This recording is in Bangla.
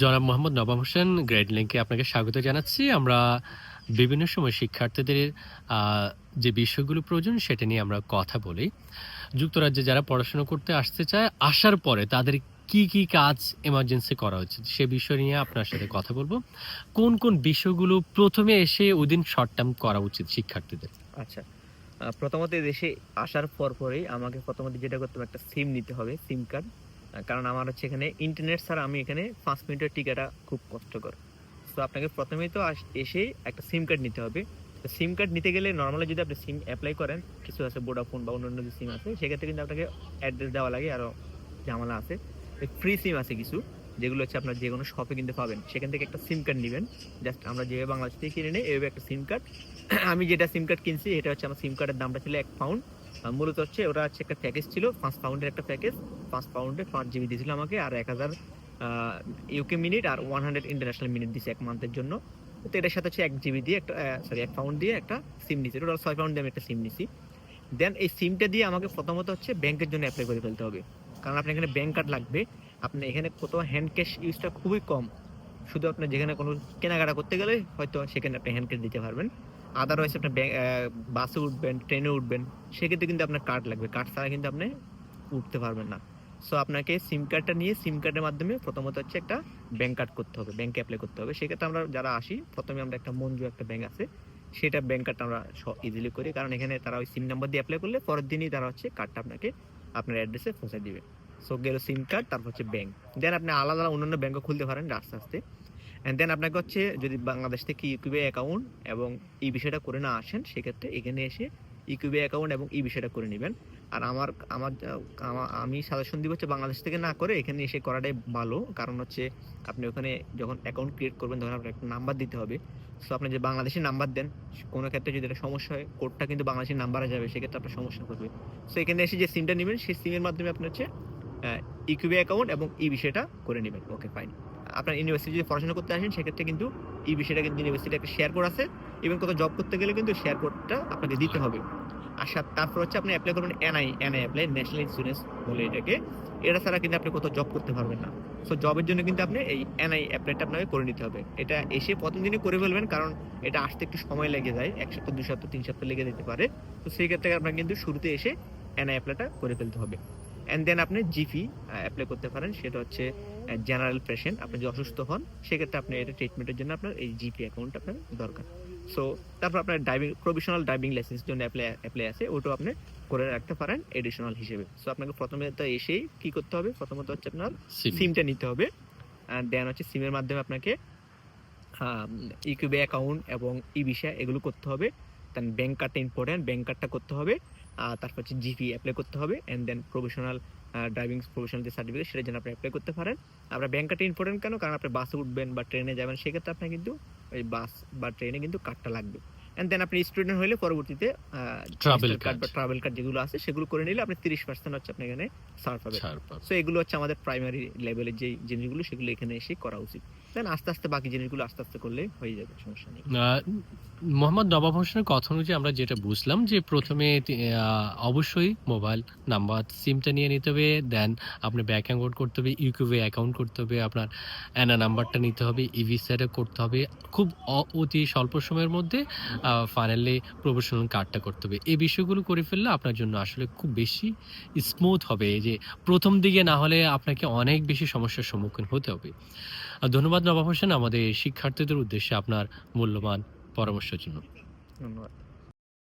জনাব মোহাম্মদ নবাব হোসেন গ্রেড লিংকে আপনাকে স্বাগত জানাচ্ছি। আমরা বিভিন্ন সময় শিক্ষার্থীদের আ যে বিষয়গুলো প্রয়োজন সেটা নিয়ে আমরা কথা বলি। যুক্তরাজ্যে যারা পড়াশোনা করতে আসতে চায়, আসার পরে তাদের কি কাজ এমার্জেন্সি করা উচিত সে বিষয় নিয়ে আপনার সাথে কথা বলব। কোন বিষয়গুলো ১ম এ এসে ওইদিন শর্ট টার্ম করা উচিত শিক্ষার্থীদের? আচ্ছা। প্রথমত দেশে আসার পরপরই আমাকে প্রথমত যেটা করতে হবে, একটা সিম নিতে হবে, সিম কার্ড। কারণ আমার হচ্ছে এখানে ইন্টারনেট ছাড়া আমি এখানে ৫ মিনিটের টিকাটা খুব কষ্টকর। সো আপনাকে প্রথমেই তো এসেই একটা সিম কার্ড নিতে হবে। তো সিম কার্ড নিতে গেলে নরমালি যদি আপনি সিম এপ্লাই করেন, কিছু আছে ভোডাফোন বা অন্যান্য যে সিম আছে, সেক্ষেত্রে কিন্তু আপনাকে অ্যাড্রেস দেওয়া লাগে, আরো ঝামেলা আছে। ফ্রি সিম আছে কিছু, যেগুলো হচ্ছে আপনার যেকোনো শপে কিনতে পাবেন। সেখান থেকে একটা সিম কার্ড নিবেন। জাস্ট আমরা যেভাবে বাংলাদেশ থেকে কিনে নেই, এভাবে একটা সিম কার্ড। আমি যেটা সিম কার্ড কিনছি, এটা হচ্ছে আমার সিম কার্ডের দামটা ছিল ১ পাউন্ড। মূলত হচ্ছে ওটা হচ্ছে একটা প্যাকেজ ছিল, ৫ পাউন্ডের একটা প্যাকেজ। ৫ পাউন্ডে ৫ জিবি দিয়েছিল আমাকে, আর ১,০০০ ইউকে মিনিট আর 100 ইন্টারন্যাশনাল মিনিট দিছে ১ মান্থের জন্য। তো এটার সাথে হচ্ছে ১ জিবি দিয়ে একটা সরি ১ পাউন্ড দিয়ে একটা সিম নিছি। টোটাল ৬ পাউন্ড দিয়ে আমি একটা সিম নিছি। দেন এই সিমটা দিয়ে আমাকে প্রথমত হচ্ছে ব্যাংকের জন্য এপ্লাই করে ফেলতে হবে। কারণ আপনার এখানে ব্যাংক কার্ড লাগবে। আপনি এখানে কোথাও হ্যান্ড ক্যাশ ইউজটা খুবই কম। শুধু আপনার যেখানে কোনো কেনাকাটা করতে গেলে হয়তো সেখানে আপনি হ্যান্ড ক্যাশ দিতে পারবেন। আদারওয়াইজ আপনার বাসে উঠবেন, ট্রেনে উঠবেন, সেক্ষেত্রে কিন্তু আপনার কার্ড লাগবে। কার্ড ছাড়া কিন্তু আপনি উঠতে পারবেন না। সো আপনাকে সিম কার্ডটা নিয়ে সিম কার্ডের মাধ্যমে প্রথমত হচ্ছে একটা ব্যাংক কার্ড করতে হবে, ব্যাংকে এপ্লাই করতে হবে। সেক্ষেত্রে আমরা যারা আসি, প্রথমে আমরা একটা মঞ্জু একটা ব্যাংক আছে, সেটা ব্যাংক কার্ডটা আমরা ইজিলি করি। কারণ এখানে তারা ওই সিম নাম্বার দিয়ে এপ্লাই করলে পরের দিনই তারা হচ্ছে কার্ডটা আপনাকে আপনার অ্যাড্রেসে পৌঁছে দিবে। সো গেল সিম কার্ড, তারপর হচ্ছে ব্যাংক। দেন আপনি আলাদা আলাদা অন্যান্য ব্যাংকও খুলতে পারেন আস্তে আস্তে। অ্যান্ড দেন আপনাকে হচ্ছে যদি বাংলাদেশ থেকে ইউকিউবে অ্যাকাউন্ট এবং এই বিষয়টা করে না আসেন, সেক্ষেত্রে এখানে এসে ইউকিউবে অ্যাকাউন্ট এবং এই বিষয়টা করে নেবেন। আর আমার আমার আমি সাজেশন দিব হচ্ছে বাংলাদেশ থেকে না করে এখানে এসে করাটাই ভালো। কারণ হচ্ছে আপনি ওখানে যখন অ্যাকাউন্ট ক্রিয়েট করবেন, তখন আপনার একটা নাম্বার দিতে হবে। সো আপনি যে বাংলাদেশি নাম্বার দেন, কোনো ক্ষেত্রে যদি এটা সমস্যা হয়, কোডটা কিন্তু বাংলাদেশি নাম্বারে যাবে, সেক্ষেত্রে আপনার সমস্যা করবে। সো এখানে এসে যে সিমটা নেবেন, সেই সিমের মাধ্যমে আপনি হচ্ছে ইকুইবে অ্যাকাউন্ট এবং এই বিষয়টা করে নেবেন। ওকে, ফাইন। আপনার ইউনিভার্সিটি যদি পড়াশোনা করতে আসেন, সেক্ষেত্রে কিন্তু এই বিষয়টা কিন্তু ইউনিভার্সিটি একটা শেয়ার কোড আছে। এবং কোথাও জব করতে গেলে কিন্তু শেয়ার কোডটা আপনাকে দিতে হবে। আর তারপর হচ্ছে আপনি অ্যাপ্লাই করবেন এনআই অ্যাপ্লাই, ন্যাশনাল ইন্স্যুরেন্স বলে এটাকে। এটা ছাড়া কিন্তু আপনি কোথাও জব করতে পারবেন না। সো জবের জন্য কিন্তু আপনি এই এনআই অ্যাপ্লাইটা আপনাকে করে নিতে হবে। এটা এসে প্রথম দিনই করে ফেলবেন, কারণ এটা আসতে একটু সময় লেগে যায়। ১ সপ্তাহ, ২ সপ্তাহ, ৩ সপ্তাহ লেগে যেতে পারে। তো সেই ক্ষেত্রে আপনার কিন্তু শুরুতে এসে এনআই অ্যাপ্লাইটা করে ফেলতে হবে। অ্যান্ড দেন আপনি জিপি অ্যাপ্লাই করতে পারেন। সেটা হচ্ছে জেনারেল পেশেন্ট। আপনি যদি অসুস্থ হন, সেক্ষেত্রে আপনি এটা ট্রিটমেন্টের জন্য আপনার এই জিপি অ্যাকাউন্ট আপনার দরকার। সো তারপর আপনার প্রভিশনাল ড্রাইভিং লাইসেন্স জন্য অ্যাপ্লাই আছে, ওটাও আপনি করে রাখতে পারেন এডিশনাল হিসেবে। সো আপনাকে প্রথমে তো এসেই কি করতে হবে, প্রথমত হচ্ছে আপনার সিম। সিমটা নিতে হবে। দেন হচ্ছে সিমের মাধ্যমে আপনাকে ইকুইবে অ্যাকাউন্ট এবং ই ভিসা এগুলো করতে হবে। দেন ব্যাংক কার্ডটা ইম্পর্টেন্ট, ব্যাংক কার্ডটা করতে হবে। তারপর হচ্ছে জিপি অ্যাপ্লাই করতে হবে। অ্যান্ড দেন প্রভিশনাল যে সার্টিফিকেট, সেটার জন্য আপনি অ্যাপ্লাই করতে পারেন। আপনার ব্যাংক কার্ডটা ইম্পর্টেন্ট কেন? কারণ আপনি বাসে উঠবেন বা ট্রেনে যাবেন, সেক্ষেত্রে আপনার কিন্তু ওই বাস বা ট্রেনে কিন্তু কার্ডটা লাগবে। অ্যান্ড দেন আপনি স্টুডেন্ট হলে পরবর্তীতে ট্রাভেল ভিজিটর কার্ড কার্ড বা ট্রাভেল কার্ড যেগুলো আছে, সেগুলো করে নিলে আপনি ৩০% হচ্ছে আপনি এখানে ছাড় পাবেন। ছাড় পাবেন। সো এগুলো হচ্ছে আমাদের প্রাইমারি লেভেলের যে জিনিসগুলো, সেগুলো এখানে এসে করা উচিত। দেন আস্তে আস্তে বাকি জিনিসগুলো আস্তে আস্তে করলে হয়ে যাবে, সমস্যা নেই। মোহাম্মদ নবাব হোসেনের কথা অনুযায়ী আমরা যেটা বুঝলাম যে প্রথমে অবশ্যই মোবাইল নাম্বার সিমটা নিয়ে নিতে হবে, দেন আপনি ব্যাংক অ্যাকাউন্ট করতে হবে, ইউকিউবে অ্যাকাউন্ট করতে হবে, আপনার অ্যানা নাম্বারটা নিতে হবে, ইভিসাটা করতে হবে, খুব অতি স্বল্প সময়ের মধ্যে ফাইনালি প্রফেশনাল কার্ডটা করতে হবে। এই বিষয়গুলো করে ফেললে আপনার জন্য আসলে খুব বেশি স্মুথ হবে, যে প্রথম দিকে না হলে আপনাকে অনেক বেশি সমস্যার সম্মুখীন হতে হবে। ধন্যবাদ নবাব হোসেন আমাদের শিক্ষার্থীদের উদ্দেশ্যে আপনার মূল্যবান পরামর্শের জন্য। ধন্যবাদ।